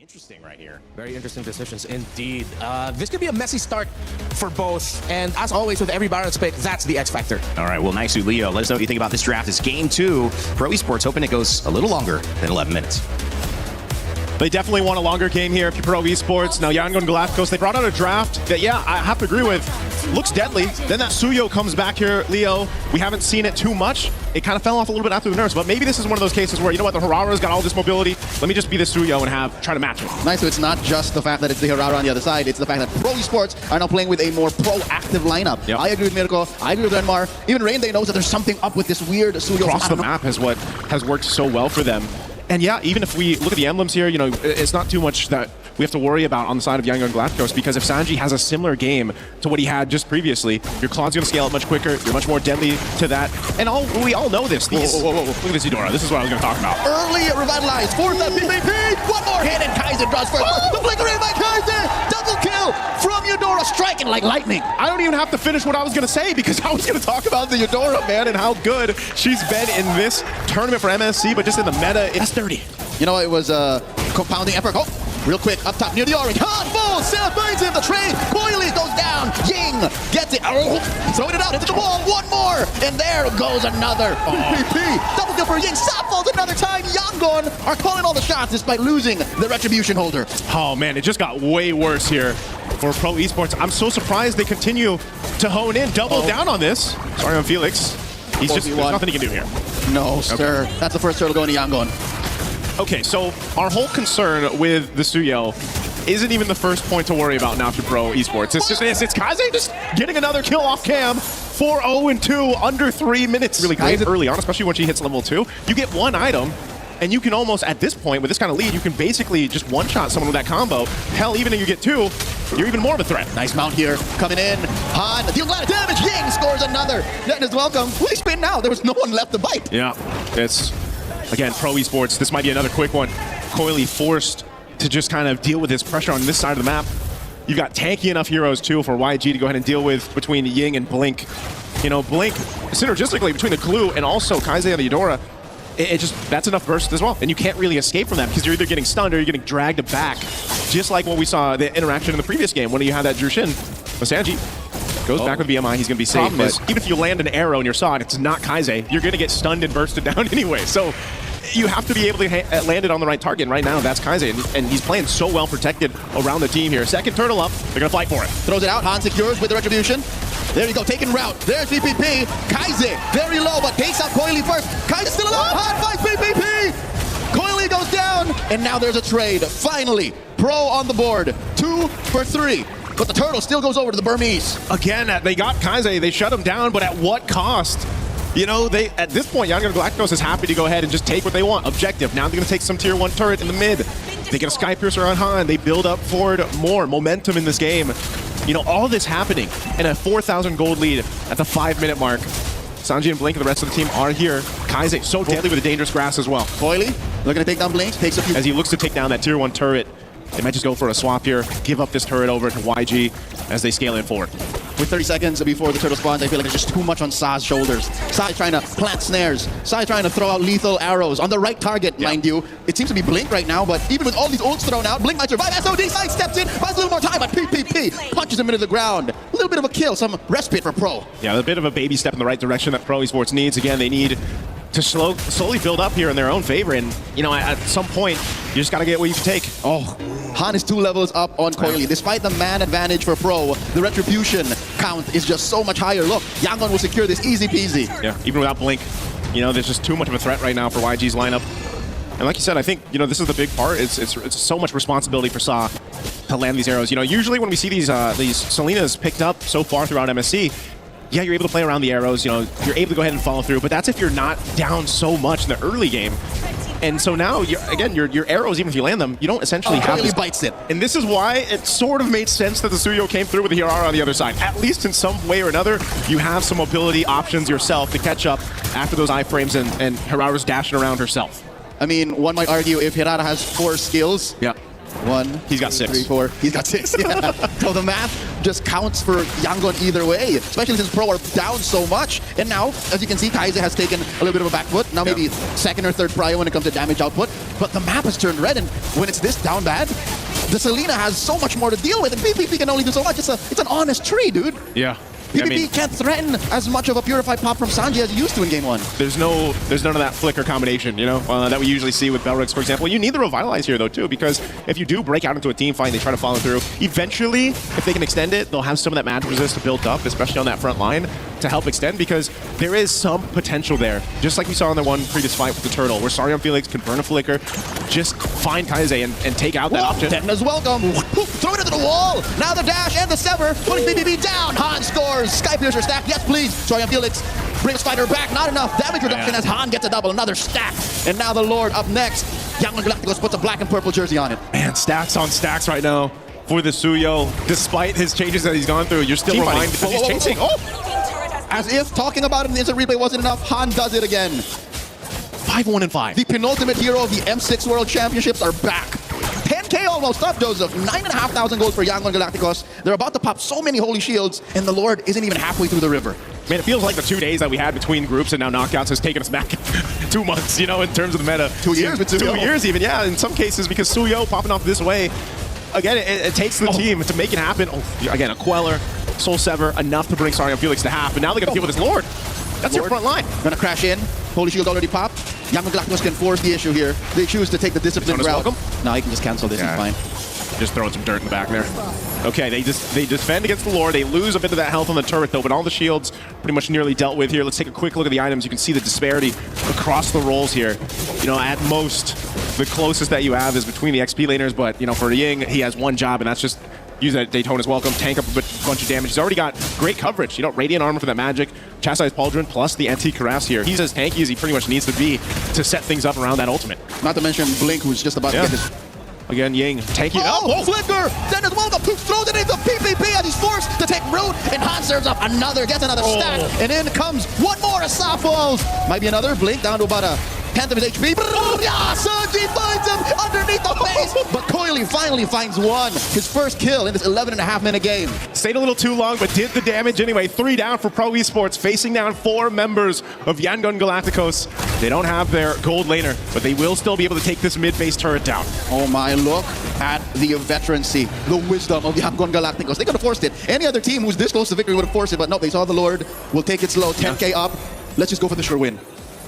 Interesting right here. Very interesting decisions indeed. This could be a messy start for both. And as always with every Baron's pick, that's the X factor. All right, well, nice, Leo. Let us know what you think about this draft. It's game 2. Pro Esports hoping it goes a little longer than 11 minutes. They definitely want a longer game here if you're Pro Esports. Now, Yangon Galacticos, they brought out a draft that, yeah, I have to agree with, looks deadly. Then that Suyo comes back here, Leo. We haven't seen it too much. It kind of fell off a little bit after the nerfs, but maybe this is one of those cases where, you know what, the Harara's got all this mobility. Let me just be the Suyo and try to match it. Nice, so it's not just the fact that it's the Harara on the other side, it's the fact that Pro Esports are now playing with a more proactive lineup. Yep. I agree with Mirko, I agree with Renmar. Even Rainday knows that there's something up with this weird Suyo. Across the map is what has worked so well for them. And yeah, even if we look at the emblems here, you know, it's not too much that we have to worry about on the side of Yangon Galacticos, because if Sanji has a similar game to what he had just previously, your Claw's going to scale up much quicker, you're much more deadly to that. And we all know this. Look at this Eudora. This is what I was going to talk about. Early revitalized, fourth that PvP, one more hit and Kaiser draws first. The flickering by Kaiser, double kill from Eudora, striking like lightning. I don't even have to finish what I was going to say, because I was going to talk about the Eudora, man, and how good she's been in this tournament for MSC, but just in the meta, it's 30. You know, it was compounding effort. Oh, real quick, up top near the orange. Han full, Seth finds him, the trade. Boily goes down. Ying gets it. Oh, throwing it out into the wall. One more. And there goes another. PvP. Double kill for Ying. Sap falls another time. Yangon are calling all the shots despite losing the Retribution holder. Oh, man, it just got way worse here for Pro Esports. I'm so surprised they continue to hone in, double down on this. Sorry on Felix. He's just, there's nothing he can do here. No, sir. Okay. That's the first turtle going to Yangon. Okay, so our whole concern with the Suyo isn't even the first point to worry about now for Pro Esports. It's Kaze just getting another kill off cam. 4-0-2 under 3 minutes. Really great early on, especially when she hits level 2. You get one item, and you can almost, at this point, with this kind of lead, you can basically just one-shot someone with that combo. Hell, even if you get 2, you're even more of a threat. Nice mount here, coming in. Han deals a lot of damage. Ying scores another. That is welcome. Fully spin now. There was no one left to bite. Yeah, it's... Again, Pro Esports, this might be another quick one. Coily forced to just kind of deal with this pressure on this side of the map. You've got tanky enough heroes, too, for YG to go ahead and deal with between Ying and Blink. You know, Blink, synergistically between the Clue and also Kaze and the Eudora, it just, that's enough burst as well. And you can't really escape from that, because you're either getting stunned or you're getting dragged back. Just like when we saw the interaction in the previous game, when you had that Jushin. But Sanji goes back with BMI, he's going to be safe. But even if you land an arrow in your side, it's not Kaze, you're going to get stunned and bursted down anyway. So you have to be able to land it on the right target. And right now, that's Kaze, and he's playing so well protected around the team here. Second turtle up, they're going to fight for it. Throws it out, Han secures with the Retribution. There you go, taking route. There's PvP. Kaze, very low, but takes out Coily first. Kaze still alive, Han fights PvP. Coily goes down, and now there's a trade. Finally, Pro on the board, 2 for 3. But the turtle still goes over to the Burmese. Again, they got Kaze, they shut him down, but at what cost? You know, at this point, Yangon Galacticos is happy to go ahead and just take what they want. Objective. Now they're going to take some tier 1 turret in the mid. They get a Sky Piercer on Han. They build up forward more momentum in this game. You know, all this happening in a 4,000 gold lead at the 5-minute mark. Sanji and Blink and the rest of the team are here. Kaze, so deadly with a dangerous grass as well. Coily, looking to take down Blink. Takes a few. As he looks to take down that tier 1 turret, they might just go for a swap here, give up this turret over to YG as they scale in forward. With 30 seconds before the turtle spawns, I feel like there's just too much on Sa's shoulders. Sa is trying to plant snares. Sa is trying to throw out lethal arrows on the right target, mind you. It seems to be Blink right now, but even with all these ults thrown out, Blink might survive. SOD side steps in, buys a little more time, but PPP punches him into the ground. A little bit of a kill, some respite for Pro. Yeah, a bit of a baby step in the right direction that Pro Esports needs. Again, they need to slowly build up here in their own favor, and you know, at some point, you just gotta get what you can take. Oh, Han is 2 levels up on Coily. Despite the man advantage for Pro, the Retribution count is just so much higher. Look, Yangon will secure this easy peasy. Yeah, even without Blink, you know, there's just too much of a threat right now for YG's lineup. And like you said, I think, you know, this is the big part. It's so much responsibility for Sa to land these arrows. You know, usually when we see these Selenas picked up so far throughout MSC, yeah, you're able to play around the arrows, you know, you're able to go ahead and follow through, but that's if you're not down so much in the early game. And so now, again, your arrows, even if you land them, you don't essentially have Coily bites it. And this is why it sort of made sense that the Suyo came through with the Hirara on the other side. At least in some way or another, you have some mobility options yourself to catch up after those iframes and Hirara's dashing around herself. I mean, one might argue if Hirara has 4 skills, yeah, 1, He's got 6. 3, 4. He's got 6. Yeah. So the math just counts for Yangon either way, especially since Pro are down so much. And now, as you can see, Kaiser has taken a little bit of a back foot. Now maybe second or third prio when it comes to damage output. But the map has turned red, and when it's this down bad, the Selena has so much more to deal with, and PPP can only do so much. It's an honest tree, dude. Yeah. PPP can't threaten as much of a purified pop from Sanji as he used to in game 1. There's none of that flicker combination, you know, that we usually see with Belrix, for example. You need the Revitalize here, though, too, because if you do break out into a team fight and they try to follow through, eventually, if they can extend it, they'll have some of that magic resist built up, especially on that front line, to help extend, because there is some potential there. Just like we saw in the one previous fight with the Turtle, where Sarion Felix can burn a flicker, just find Kaise and take out that option. Detna's welcome. Throw it into the wall. Now the dash and the sever, putting PPP down. Han scores. Sky Piercer stack. Yes, please. Sarion Felix brings Spider back. Not enough damage reduction as Han gets a double. Another stack. And now the Lord up next. Yangon Galacticos puts a black and purple jersey on it. Man, stacks on stacks right now for the Suyo. Despite his changes that he's gone through, you're still reminded because he's chasing. As if talking about it in the instant replay wasn't enough, Han does it again. 5-1-5. The penultimate hero of the M6 World Championships are back. 10K almost up, Joseph. 9,500 gold for Yangon Galacticos. They're about to pop so many holy shields, and the Lord isn't even halfway through the river. Man, it feels like the 2 days that we had between groups and now knockouts has taken us back 2 months, you know, in terms of the meta. 2 years with Suyo. 2 years even, yeah, in some cases, because Suyo popping off this way, again, it takes the team to make it happen. Again, a Queller, Soul Sever, enough to bring Sarion Felix to half, but now they got to deal with his Lord. That's your front line. Gonna crash in. Holy shield already popped. Yangon Galacticos can force the issue here. They choose to take the discipline route. No, he can just cancel this. He's fine. Just throwing some dirt in the back there. Okay, they defend against the Lord. They lose a bit of that health on the turret, though, but all the shields pretty much nearly dealt with here. Let's take a quick look at the items. You can see the disparity across the roles here. You know, at most, the closest that you have is between the XP laners, but, you know, for Ying, he has one job, and that's just use that Daytona's welcome, tank up a bunch of damage. He's already got great coverage. You know, Radiant Armor for that magic, Chastise Pauldron, plus the Antique Cuirass here. He's as tanky as he pretty much needs to be to set things up around that ultimate. Not to mention Blink, who's just about to get his... Again, Ying, tanky. Flicker! Then as well, the Poop throws it into PPP as he's forced to take root, and Han serves up gets another stack, and in comes one more Asaf falls. Might be another. Blink down to about a 10th of his HP. Sanji finds him underneath the base, but Coily finally finds one. His first kill in this 11.5-minute game. Stayed a little too long, but did the damage anyway. 3 down for Pro Esports, facing down 4 members of Yangon Galacticos. They don't have their gold laner, but they will still be able to take this mid-base turret down. Oh my, look at the veterancy, the wisdom of Yangon Galacticos. They could have forced it. Any other team who's this close to victory would have forced it, but no, they saw the Lord. We'll take it slow, 10K up. Let's just go for the sure win.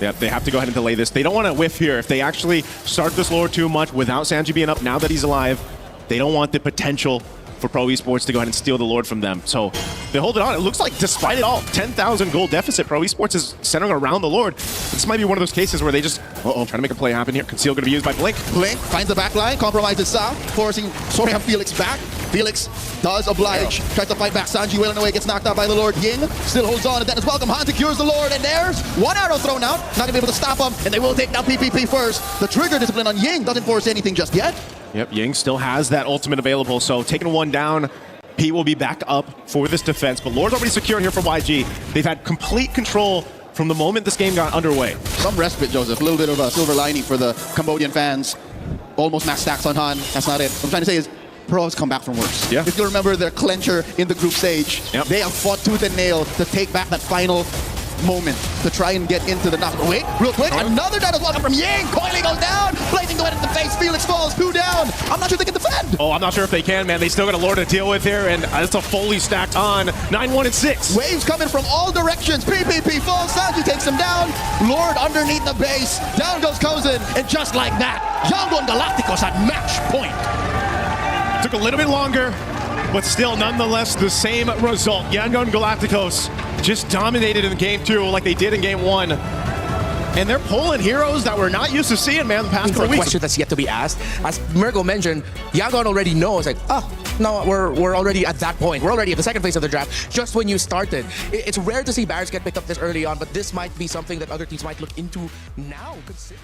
Yeah, they have to go ahead and delay this. They don't want to whiff here. If they actually start this Lord too much without Sanji being up now that he's alive, they don't want the potential for Pro Esports to go ahead and steal the Lord from them. So they hold it on. It looks like despite it all, 10,000 gold deficit, Pro Esports is centering around the Lord. This might be one of those cases where they just, trying to make a play happen here. Conceal going to be used by Blink. Blink finds the back line, compromises South, forcing Soriam Felix back. Felix does oblige, tries to fight back. Sanji wailing away, gets knocked out by the Lord. Ying still holds on, and then is welcome. Han secures the Lord, and there's one arrow thrown out. Not going to be able to stop him, and they will take down PPP first. The trigger discipline on Ying doesn't force anything just yet. Yep, Ying still has that ultimate available, so taking one down, P will be back up for this defense, but Lord's already secured here for YG. They've had complete control from the moment this game got underway. Some respite, Joseph. A little bit of a silver lining for the Cambodian fans. Almost max stacks on Han. That's not it. What I'm trying to say is, Pros come back from worse. Yeah. If you remember their clencher in the group stage, they have fought tooth and nail to take back that final moment to try and get into the knockout. Wait, real quick, another Dino's welcome from Ying. Coily goes down, blazing the way in the face. Felix falls, 2 down. I'm not sure they can defend. I'm not sure if they can, man. They still got a Lord to deal with here, and it's a fully stacked on 9-1 and 6. Waves coming from all directions. PPP falls, Sanji takes him down. Lord underneath the base. Down goes Kozin, and just like that, Yangon Galacticos at match point. Took a little bit longer, but still nonetheless the same result. Yangon Galacticos just dominated in game 2 like they did in game 1. And they're pulling heroes that we're not used to seeing, man, the past 4 weeks. A question that's yet to be asked. As Mergo mentioned, Yangon already knows, like, no, we're already at that point. We're already at the second phase of the draft, just when you started. It's rare to see Barracks get picked up this early on, but this might be something that other teams might look into now, considering...